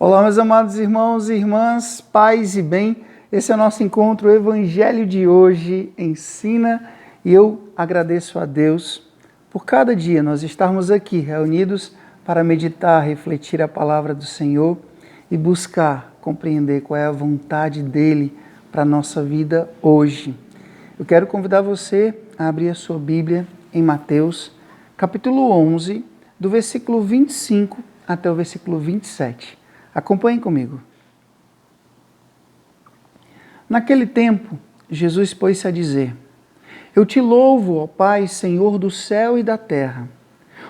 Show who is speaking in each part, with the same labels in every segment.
Speaker 1: Olá, meus amados irmãos e irmãs, paz e bem. Esse é o nosso encontro, o Evangelho de hoje ensina, e eu agradeço a Deus por cada dia nós estarmos aqui reunidos para meditar, refletir a palavra do Senhor e buscar compreender qual é a vontade dEle para a nossa vida hoje. Eu quero convidar você a abrir a sua Bíblia em Mateus, capítulo 11, do versículo 25 até o versículo 27. Acompanhem comigo. Naquele tempo, Jesus pôs-se a dizer: Eu te louvo, ó Pai, Senhor do céu e da terra,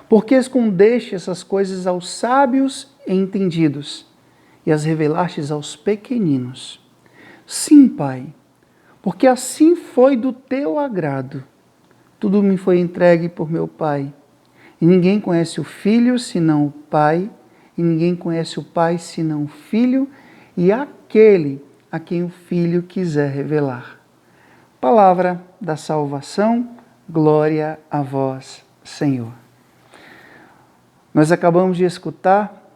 Speaker 1: porque escondeste essas coisas aos sábios e entendidos e as revelastes aos pequeninos. Sim, Pai, porque assim foi do teu agrado. Tudo me foi entregue por meu Pai, e ninguém conhece o Filho senão o Pai, e ninguém conhece o Pai senão o Filho e aquele a quem o Filho quiser revelar. Palavra da salvação, glória a vós, Senhor. Nós acabamos de escutar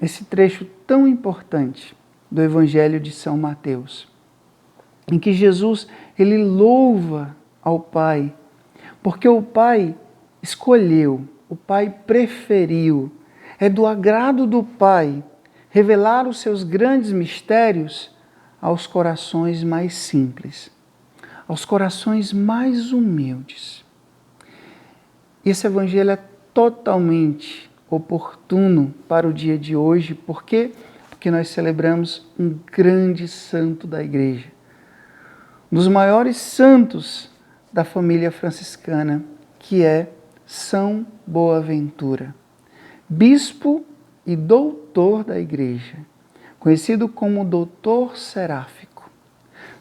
Speaker 1: esse trecho tão importante do Evangelho de São Mateus, em que Jesus ele louva ao Pai, porque o Pai escolheu, o Pai preferiu. É do agrado do Pai revelar os seus grandes mistérios aos corações mais simples, aos corações mais humildes. Esse evangelho é totalmente oportuno para o dia de hoje. Por quê? Porque nós celebramos um grande santo da igreja, um dos maiores santos da família franciscana, que é São Boaventura, bispo e doutor da igreja, conhecido como doutor seráfico.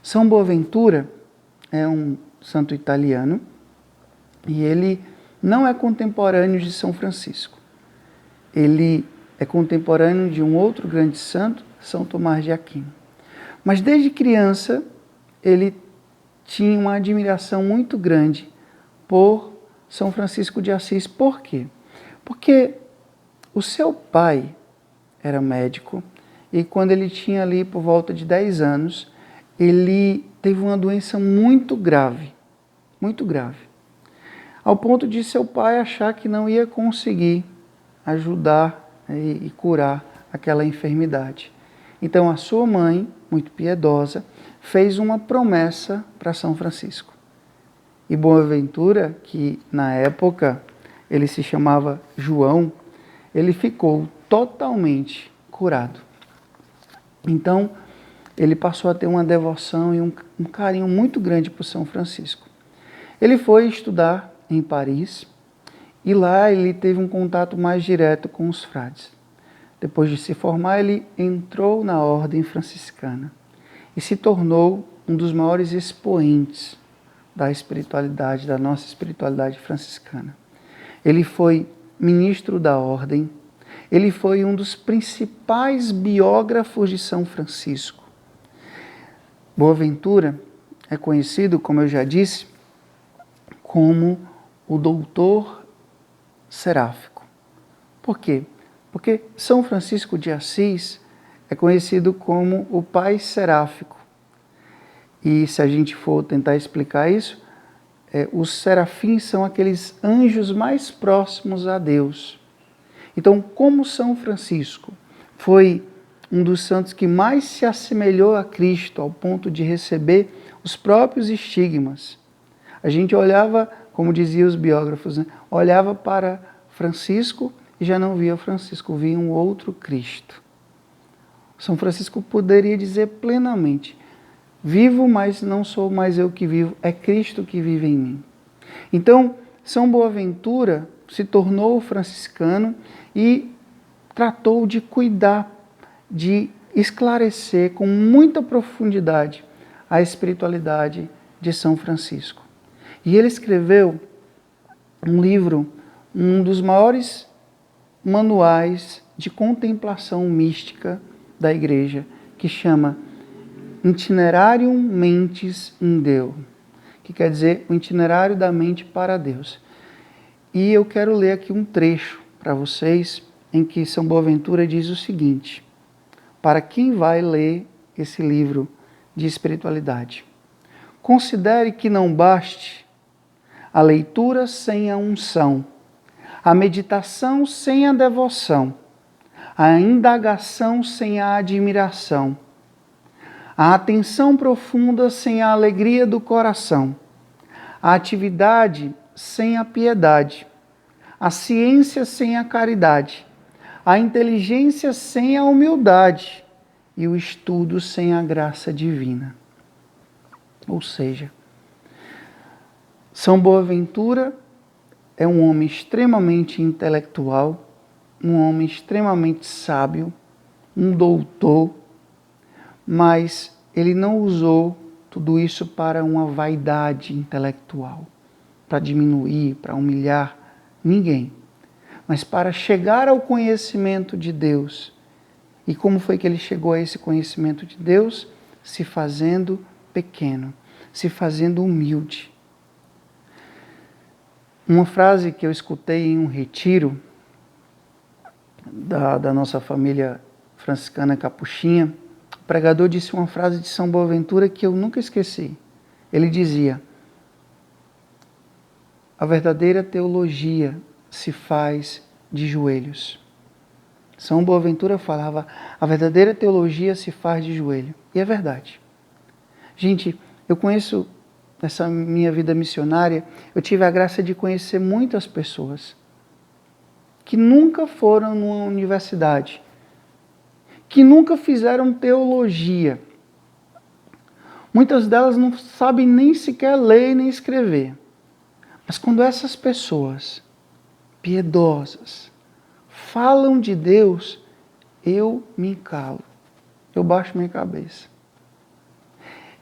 Speaker 1: São Boaventura é um santo italiano e ele não é contemporâneo de São Francisco. Ele é contemporâneo de um outro grande santo, São Tomás de Aquino. Mas desde criança ele tinha uma admiração muito grande por São Francisco de Assis. Por quê? Porque o seu pai era médico e quando ele tinha ali por volta de 10 anos, ele teve uma doença muito grave, ao ponto de seu pai achar que não ia conseguir ajudar e curar aquela enfermidade. Então a sua mãe, muito piedosa, fez uma promessa para São Francisco. E Boaventura, que na época ele se chamava João, ele ficou totalmente curado. Então, ele passou a ter uma devoção e um carinho muito grande por São Francisco. Ele foi estudar em Paris e lá ele teve um contato mais direto com os frades. Depois de se formar, ele entrou na ordem franciscana e se tornou um dos maiores expoentes da espiritualidade, da nossa espiritualidade franciscana. Ele foi ministro da ordem, ele foi um dos principais biógrafos de São Francisco. Boaventura é conhecido, como eu já disse, como o doutor seráfico. Por quê? Porque São Francisco de Assis é conhecido como o pai seráfico. E se a gente for tentar explicar isso, os serafins são aqueles anjos mais próximos a Deus. Então, como São Francisco foi um dos santos que mais se assemelhou a Cristo, ao ponto de receber os próprios estigmas, a gente olhava, como diziam os biógrafos, olhava para Francisco e já não via Francisco, via um outro Cristo. São Francisco poderia dizer plenamente: vivo, mas não sou mais eu que vivo, é Cristo que vive em mim. Então, São Boaventura se tornou franciscano e tratou de cuidar, de esclarecer com muita profundidade a espiritualidade de São Francisco. E ele escreveu um livro, um dos maiores manuais de contemplação mística da igreja, que chama Itinerarium Mentis in Deo, que quer dizer o itinerário da mente para Deus. E eu quero ler aqui um trecho para vocês, em que São Boaventura diz o seguinte, para quem vai ler esse livro de espiritualidade. Considere que não baste a leitura sem a unção, a meditação sem a devoção, a indagação sem a admiração, a atenção profunda sem a alegria do coração, a atividade sem a piedade, a ciência sem a caridade, a inteligência sem a humildade e o estudo sem a graça divina. Ou seja, São Boaventura é um homem extremamente intelectual, um homem extremamente sábio, um doutor, mas ele não usou tudo isso para uma vaidade intelectual, para diminuir, para humilhar ninguém, mas para chegar ao conhecimento de Deus. E como foi que ele chegou a esse conhecimento de Deus? Se fazendo pequeno, se fazendo humilde. Uma frase que eu escutei em um retiro da nossa família franciscana capuchinha, o pregador disse uma frase de São Boaventura que eu nunca esqueci. Ele dizia: a verdadeira teologia se faz de joelhos. São Boaventura falava, a verdadeira teologia se faz de joelho. E é verdade. Gente, eu conheço, nessa minha vida missionária, eu tive a graça de conhecer muitas pessoas que nunca foram numa universidade, que nunca fizeram teologia. Muitas delas não sabem nem sequer ler nem escrever. Mas quando essas pessoas piedosas falam de Deus, eu me calo, eu baixo minha cabeça.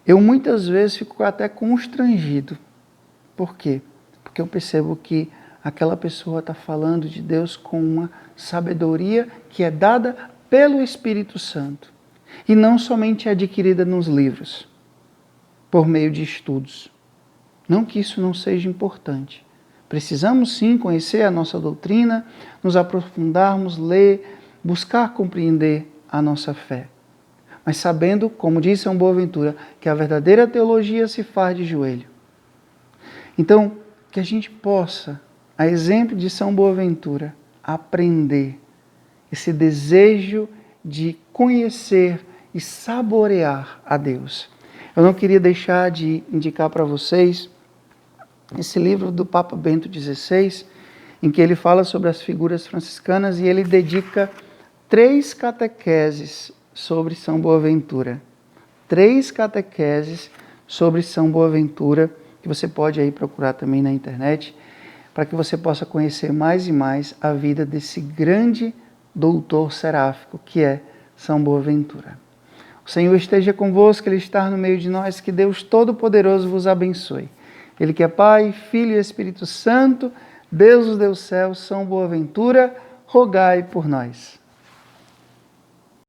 Speaker 1: Eu muitas vezes fico até constrangido. Por quê? Porque eu percebo que aquela pessoa está falando de Deus com uma sabedoria que é dada pelo Espírito Santo e não somente adquirida nos livros, por meio de estudos. Não que isso não seja importante. Precisamos sim conhecer a nossa doutrina, nos aprofundarmos, ler, buscar compreender a nossa fé. Mas sabendo, como diz São Boaventura, que a verdadeira teologia se faz de joelho. Então, que a gente possa, a exemplo de São Boaventura, aprender esse desejo de conhecer e saborear a Deus. Eu não queria deixar de indicar para vocês esse livro do Papa Bento XVI, em que ele fala sobre as figuras franciscanas e ele dedica 3 catequeses sobre São Boaventura. 3 catequeses sobre São Boaventura, que você pode aí procurar também na internet, para que você possa conhecer mais e mais a vida desse grande doutor seráfico que é São Boaventura. O Senhor esteja convosco, Ele está no meio de nós, que Deus Todo-Poderoso vos abençoe. Ele que é Pai, Filho e Espírito Santo, Deus do céu, São Boaventura, rogai por nós.